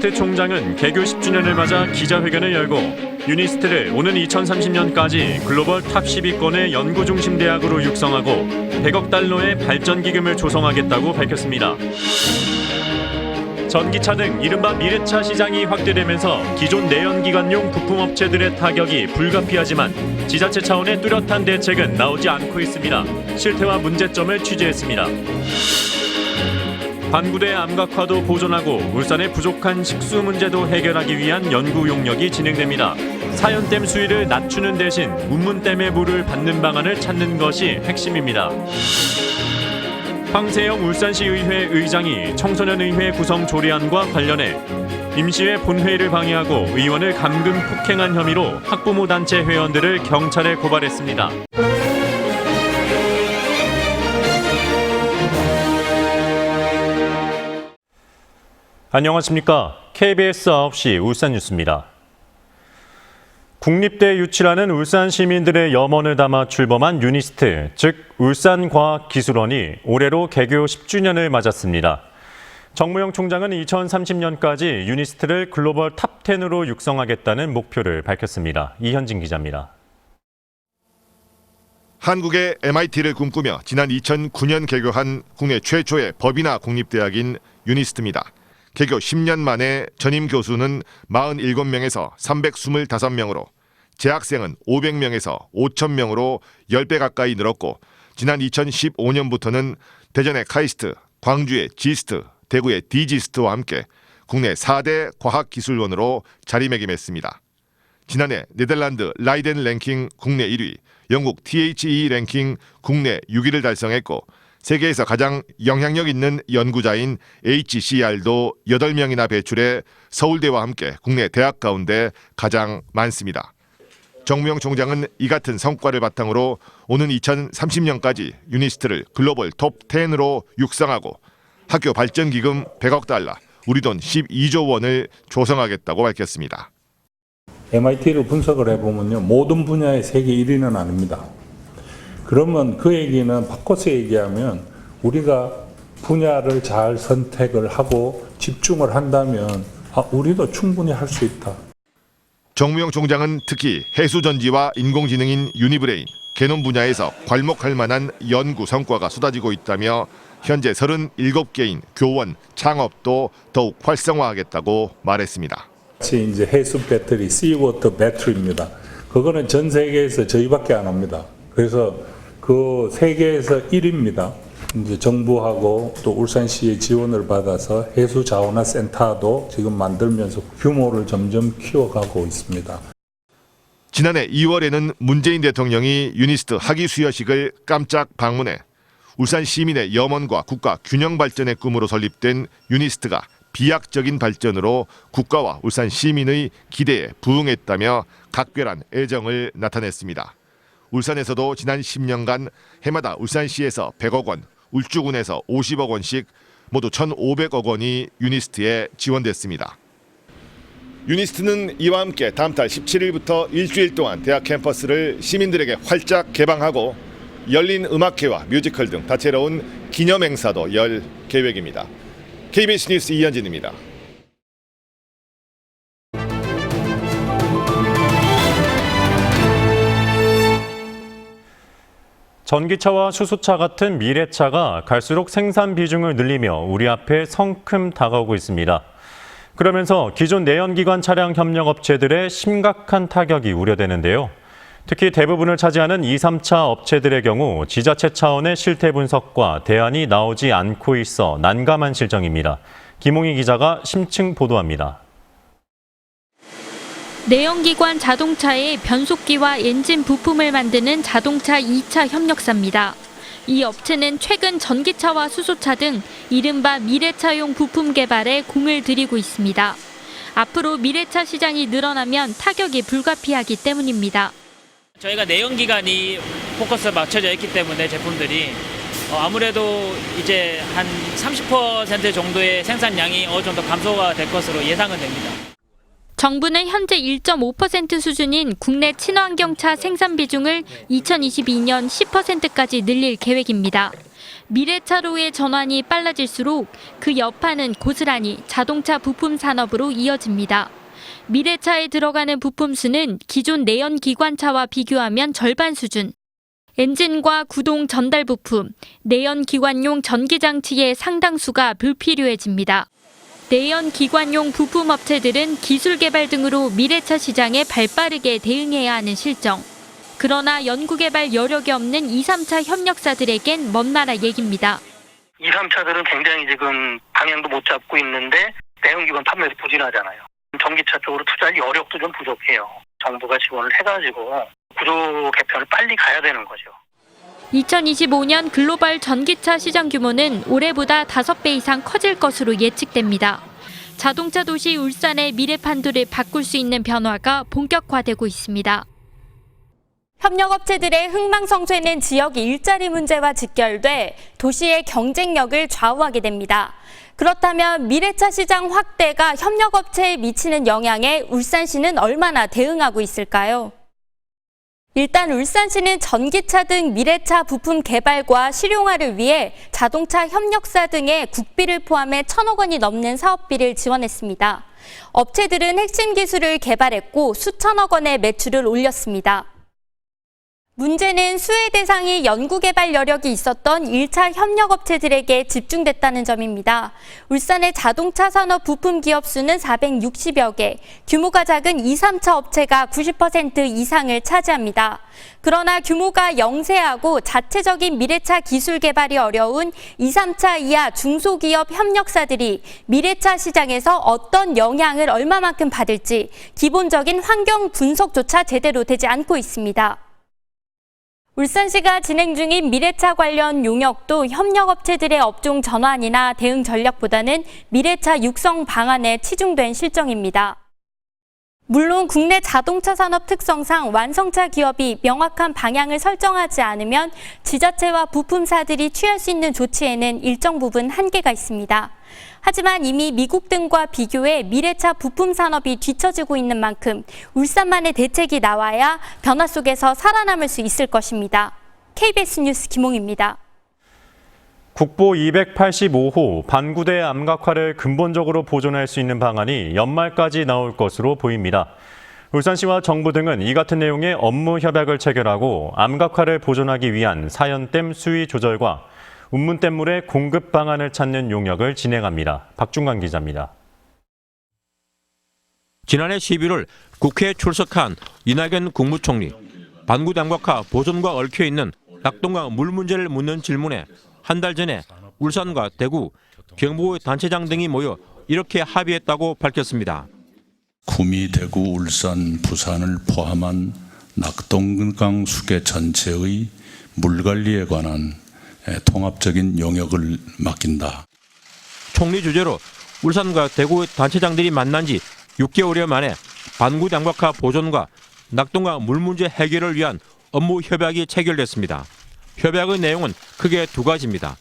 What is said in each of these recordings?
유니스트 총장은 개교 10주년을 맞아 기자회견을 열고 유니스트를 오는 2030년까지 글로벌 탑 10위권의 연구 중심 대학으로 육성하고 100억 달러의 발전 기금을 조성하겠다고 밝혔습니다. 전기차 등 이른바 미래차 시장이 확대되면서 기존 내연기관용 부품업체들의 타격이 불가피하지만 지자체 차원의 뚜렷한 대책은 나오지 않고 있습니다. 실태와 문제점을 취재했습니다. 관구대 암각화도 보존하고 울산의 부족한 식수 문제도 해결하기 위한 연구 용역이 진행됩니다. 사연댐 수위를 낮추는 대신 운문댐의 물을 받는 방안을 찾는 것이 핵심입니다. 황세영 울산시의회 의장이 청소년의회 구성 조례안과 관련해 임시회 본회의를 방해하고 의원을 감금 폭행한 혐의로 학부모 단체 회원들을 경찰에 고발했습니다. 안녕하십니까. KBS 9시 울산 뉴스입니다. 국립대 유치라는 울산 시민들의 염원을 담아 출범한 유니스트, 즉 울산과학기술원이 올해로 개교 10주년을 맞았습니다. 정무영 총장은 2030년까지 유니스트를 글로벌 탑 10으로 육성하겠다는 목표를 밝혔습니다. 이현진 기자입니다. 한국의 MIT를 꿈꾸며 지난 2009년 개교한 국내 최초의 법인화 국립대학인 유니스트입니다. 개교 10년 만에 전임 교수는 47명에서 325명으로 재학생은 500명에서 5,000명으로 10배 가까이 늘었고 지난 2015년부터는 대전의 카이스트, 광주의 지스트, 대구의 디지스트와 함께 국내 4대 과학기술원으로 자리매김했습니다. 지난해 네덜란드 라이덴 랭킹 국내 1위, 영국 THE 랭킹 국내 6위를 달성했고 세계에서 가장 영향력 있는 연구자인 HCR도 8명이나 배출해 서울대와 함께 국내 대학 가운데 가장 많습니다. 정무영 총장은 이 같은 성과를 바탕으로 오는 2030년까지 유니스트를 글로벌 톱 10으로 육성하고 학교 발전 기금 100억 달러, 우리 돈 12조 원을 조성하겠다고 밝혔습니다. MIT를 분석을 해보면요, 모든 분야의 세계 1위는 아닙니다. 그러면 그 얘기는 바꿔서 얘기하면 우리가 분야를 잘 선택을 하고 집중을 한다면 우리도 충분히 할 수 있다. 정무영 총장은 특히 해수전지와 인공지능인 유니브레인, 개놈 분야에서 괄목할 만한 연구 성과가 쏟아지고 있다며 현재 37개인 교원, 창업도 더욱 활성화하겠다고 말했습니다. 이제 해수 배터리, 씨워터 배터리입니다. 그거는 전 세계에서 저희밖에 안 합니다. 그래서 그 세계에서 1위입니다. 이제 정부하고 또 울산시의 지원을 받아서 해수 자원화 센터도 지금 만들면서 규모를 점점 키워가고 있습니다. 지난해 2월에는 문재인 대통령이 유니스트 학위 수여식을 깜짝 방문해 울산 시민의 염원과 국가 균형 발전의 꿈으로 설립된 유니스트가 비약적인 발전으로 국가와 울산 시민의 기대에 부응했다며 각별한 애정을 나타냈습니다. 울산에서도 지난 10년간 해마다 울산시에서 100억 원, 울주군에서 50억 원씩 모두 1,500억 원이 유니스트에 지원됐습니다. 유니스트는 이와 함께 다음 달 17일부터 일주일 동안 대학 캠퍼스를 시민들에게 활짝 개방하고 열린 음악회와 뮤지컬 등 다채로운 기념 행사도 열 계획입니다. KBS 뉴스 이현진입니다. 전기차와 수소차 같은 미래차가 갈수록 생산 비중을 늘리며 우리 앞에 성큼 다가오고 있습니다. 그러면서 기존 내연기관 차량 협력업체들의 심각한 타격이 우려되는데요. 특히 대부분을 차지하는 2, 3차 업체들의 경우 지자체 차원의 실태 분석과 대안이 나오지 않고 있어 난감한 실정입니다. 김홍희 기자가 심층 보도합니다. 내연기관 자동차의 변속기와 엔진 부품을 만드는 자동차 2차 협력사입니다. 이 업체는 최근 전기차와 수소차 등 이른바 미래차용 부품 개발에 공을 들이고 있습니다. 앞으로 미래차 시장이 늘어나면 타격이 불가피하기 때문입니다. 저희가 내연기관이 포커스가 맞춰져 있기 때문에 제품들이 아무래도 이제 한 30% 정도의 생산량이 어느 정도 감소가 될 것으로 예상은 됩니다. 정부는 현재 1.5% 수준인 국내 친환경차 생산 비중을 2022년 10%까지 늘릴 계획입니다. 미래차로의 전환이 빨라질수록 그 여파는 고스란히 자동차 부품 산업으로 이어집니다. 미래차에 들어가는 부품 수는 기존 내연 기관차와 비교하면 절반 수준. 엔진과 구동 전달 부품, 내연 기관용 전기장치의 상당수가 불필요해집니다. 내연 기관용 부품 업체들은 기술 개발 등으로 미래차 시장에 발빠르게 대응해야 하는 실정. 그러나 연구개발 여력이 없는 2, 3차 협력사들에겐 먼 나라 얘기입니다. 2, 3차들은 굉장히 지금 방향도 못 잡고 있는데 내연기관 판매에서 부진하잖아요. 전기차 쪽으로 투자할 여력도 좀 부족해요. 정부가 지원을 해가지고 구조 개편을 빨리 가야 되는 거죠. 2025년 글로벌 전기차 시장 규모는 올해보다 5배 이상 커질 것으로 예측됩니다. 자동차 도시 울산의 미래 판도를 바꿀 수 있는 변화가 본격화되고 있습니다. 협력업체들의 흥망성쇠는 지역 일자리 문제와 직결돼 도시의 경쟁력을 좌우하게 됩니다. 그렇다면 미래차 시장 확대가 협력업체에 미치는 영향에 울산시는 얼마나 대응하고 있을까요? 일단 울산시는 전기차 등 미래차 부품 개발과 실용화를 위해 자동차 협력사 등의 국비를 포함해 1,000억 원이 넘는 사업비를 지원했습니다. 업체들은 핵심 기술을 개발했고 수천억 원의 매출을 올렸습니다. 문제는 수혜 대상이 연구개발 여력이 있었던 1차 협력업체들에게 집중됐다는 점입니다. 울산의 자동차 산업 부품 기업 수는 460여 개, 규모가 작은 2, 3차 업체가 90% 이상을 차지합니다. 그러나 규모가 영세하고 자체적인 미래차 기술 개발이 어려운 2, 3차 이하 중소기업 협력사들이 미래차 시장에서 어떤 영향을 얼마만큼 받을지 기본적인 환경 분석조차 제대로 되지 않고 있습니다. 울산시가 진행 중인 미래차 관련 용역도 협력업체들의 업종 전환이나 대응 전략보다는 미래차 육성 방안에 치중된 실정입니다. 물론 국내 자동차 산업 특성상 완성차 기업이 명확한 방향을 설정하지 않으면 지자체와 부품사들이 취할 수 있는 조치에는 일정 부분 한계가 있습니다. 하지만 이미 미국 등과 비교해 미래차 부품 산업이 뒤처지고 있는 만큼 울산만의 대책이 나와야 변화 속에서 살아남을 수 있을 것입니다. KBS 뉴스 김홍입니다. 국보 285호 반구대 암각화를 근본적으로 보존할 수 있는 방안이 연말까지 나올 것으로 보입니다. 울산시와 정부 등은 이 같은 내용의 업무 협약을 체결하고 암각화를 보존하기 위한 사연댐 수위 조절과 운문댐물의 공급 방안을 찾는 용역을 진행합니다. 박중관 기자입니다. 지난해 11월 국회에 출석한 이낙연 국무총리. 반구대 암각화 보존과 얽혀있는 낙동강 물 문제를 묻는 질문에 한 달 전에 울산과 대구, 경북의 단체장 등이 모여 이렇게 합의했다고 밝혔습니다. 구미, 대구, 울산, 부산을 포함한 낙동강 수계 전체의 물관리에 관한 통합적인 용역을 맡긴다. 총리 주재로 울산과 대구의 단체장들이 만난 지 6개월여 만에 반구대 암각화 보존과 낙동강 물 문제 해결을 위한 업무 협약이 체결됐습니다. 협약의 내용은 크게 두 가지입니다.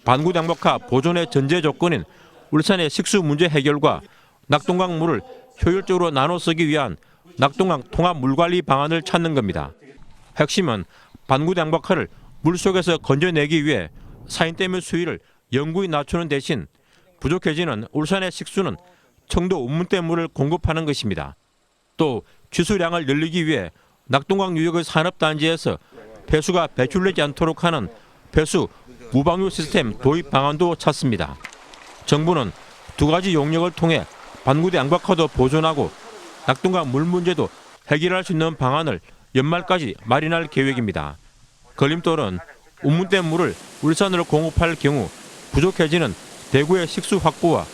반구대 암각화 보존의 전제 조건인 울산의 식수 문제 해결과 낙동강 물을 효율적으로 나눠 쓰기 위한 낙동강 통합 물관리 방안을 찾는 겁니다. 핵심은 반구대 암각화를 물속에서 건져내기 위해 사인댐의 수위를 영구히 낮추는 대신 부족해지는 울산의 식수는 청도 운문댐물을 공급하는 것입니다. 또 취수량을 늘리기 위해 낙동강 유역의 산업단지에서 폐수가 배출되지 않도록 하는 폐수 무방류 시스템 도입 방안도 찾습니다. 정부는 두 가지 용역을 통해 반구대 암각화도 보존하고 낙동강 물 문제도 해결할 수 있는 방안을 연말까지 마련할 계획입니다. 걸림돌은 운문댐 물을 울산으로 공급할 경우 부족해지는 대구의 식수 확보와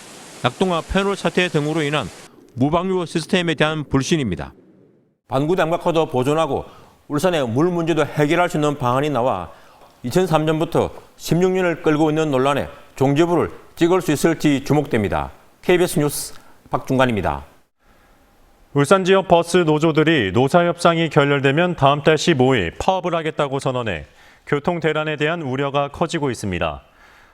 낙동강 패널 사태 등으로 인한 무방류 시스템에 대한 불신입니다. 반구대 암각화도 보존하고 울산의 물 문제도 해결할 수 있는 방안이 나와 2003년부터 16년을 끌고 있는 논란에 종지부를 찍을 수 있을지 주목됩니다. KBS 뉴스 박중관입니다. 울산 지역 버스 노조들이 노사협상이 결렬되면 다음 달 15일 파업을 하겠다고 선언해 교통 대란에 대한 우려가 커지고 있습니다.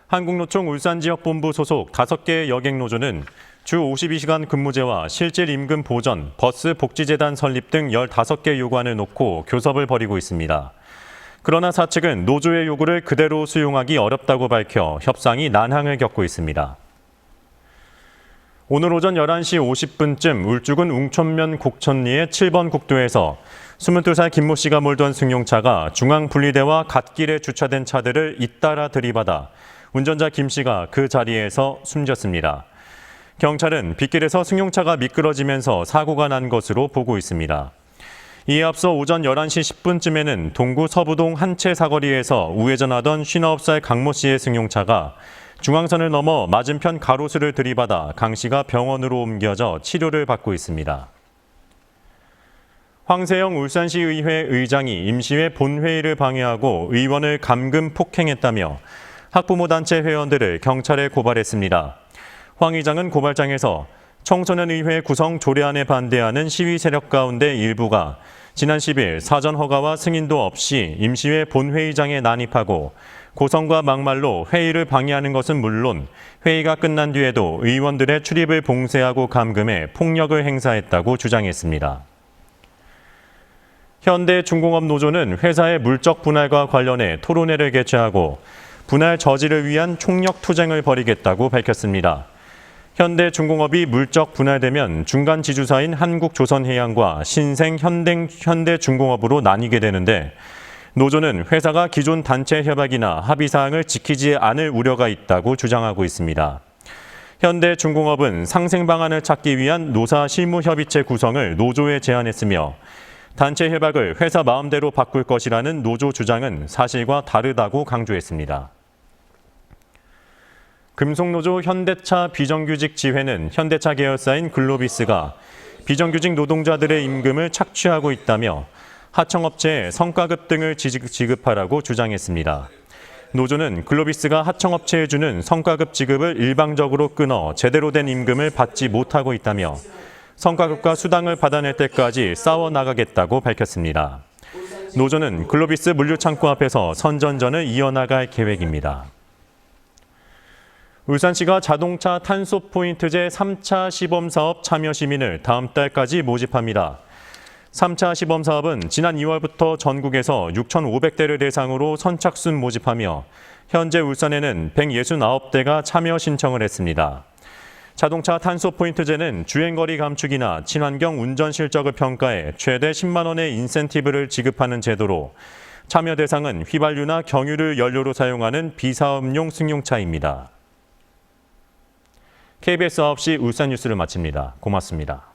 한국노총 울산지역본부 소속 5개의 여객노조는 주 52시간 근무제와 실질 임금 보전, 버스 복지재단 설립 등 15개 요구안을 놓고 교섭을 벌이고 있습니다. 그러나 사측은 노조의 요구를 그대로 수용하기 어렵다고 밝혀 협상이 난항을 겪고 있습니다. 오늘 오전 11시 50분쯤 울주군 웅촌면 곡천리의 7번 국도에서 22살 김모 씨가 몰던 승용차가 중앙분리대와 갓길에 주차된 차들을 잇따라 들이받아 운전자 김 씨가 그 자리에서 숨졌습니다. 경찰은 빗길에서 승용차가 미끄러지면서 사고가 난 것으로 보고 있습니다. 이에 앞서 오전 11시 10분쯤에는 동구 서부동 한채 사거리에서 우회전하던 59살 강모 씨의 승용차가 중앙선을 넘어 맞은편 가로수를 들이받아 강 씨가 병원으로 옮겨져 치료를 받고 있습니다. 황세영 울산시의회 의장이 임시회 본회의를 방해하고 의원을 감금 폭행했다며 학부모 단체 회원들을 경찰에 고발했습니다. 황 의장은 고발장에서 청소년의회 구성 조례안에 반대하는 시위 세력 가운데 일부가 지난 10일 사전 허가와 승인도 없이 임시회 본회의장에 난입하고 고성과 막말로 회의를 방해하는 것은 물론 회의가 끝난 뒤에도 의원들의 출입을 봉쇄하고 감금해 폭력을 행사했다고 주장했습니다. 현대중공업노조는 회사의 물적 분할과 관련해 토론회를 개최하고 분할 저지를 위한 총력 투쟁을 벌이겠다고 밝혔습니다. 현대중공업이 물적 분할되면 중간 지주사인 한국조선해양과 신생 현대중공업으로 나뉘게 되는데 노조는 회사가 기존 단체 협약이나 합의사항을 지키지 않을 우려가 있다고 주장하고 있습니다. 현대중공업은 상생 방안을 찾기 위한 노사 실무협의체 구성을 노조에 제안했으며 단체 협약을 회사 마음대로 바꿀 것이라는 노조 주장은 사실과 다르다고 강조했습니다. 금속노조 현대차 비정규직 지회는 현대차 계열사인 글로비스가 비정규직 노동자들의 임금을 착취하고 있다며 하청업체에 성과급 등을 지급하라고 주장했습니다. 노조는 글로비스가 하청업체에 주는 성과급 지급을 일방적으로 끊어 제대로 된 임금을 받지 못하고 있다며 성과급과 수당을 받아낼 때까지 싸워나가겠다고 밝혔습니다. 노조는 글로비스 물류창고 앞에서 선전전을 이어나갈 계획입니다. 울산시가 자동차 탄소 포인트제 3차 시범사업 참여 시민을 다음 달까지 모집합니다. 3차 시범사업은 지난 2월부터 전국에서 6,500대를 대상으로 선착순 모집하며 현재 울산에는 169대가 참여 신청을 했습니다. 자동차 탄소 포인트제는 주행거리 감축이나 친환경 운전 실적을 평가해 최대 10만 원의 인센티브를 지급하는 제도로 참여 대상은 휘발유나 경유를 연료로 사용하는 비사업용 승용차입니다. KBS 9시 울산 뉴스를 마칩니다. 고맙습니다.